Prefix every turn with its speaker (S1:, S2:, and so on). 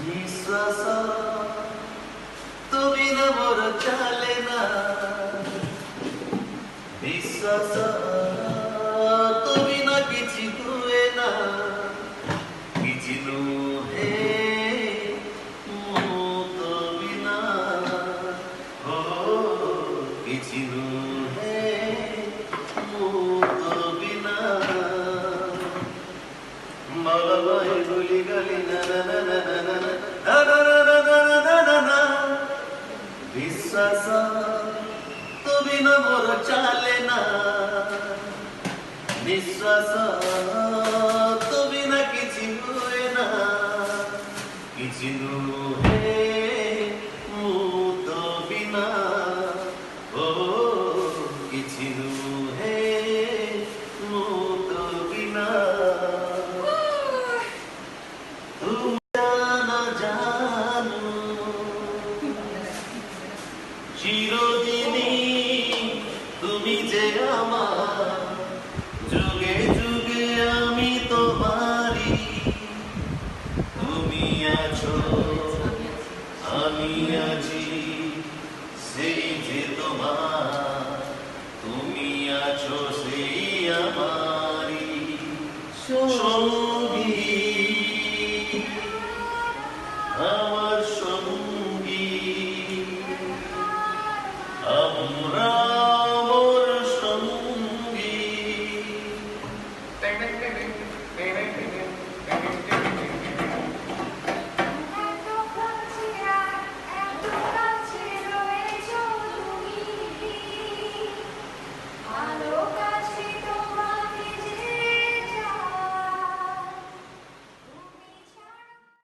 S1: নিঃশ্বাস তুমি না মোর চলে না বিশ্বাস তুমি না কিছু হুয়ে না কিছু নুহে তো বিনা ও কিছু নুহে তো বিনা মালাবাই গুলি গলি না না না না না না বিশ্বাস তুমি না মোর চলে না নিঃশ্বাস তুমি না কিছু হুয়ে না কিছু নুহে তো বিনা ও কিছু নুহে তো বিনা তুমি না জানো চিরদিনই তুমি যে আমার যুগে যুগে আমি তোমারি তুমি আছো আমি আছি সেই যে তোমার তুমি আছো সেই আমারি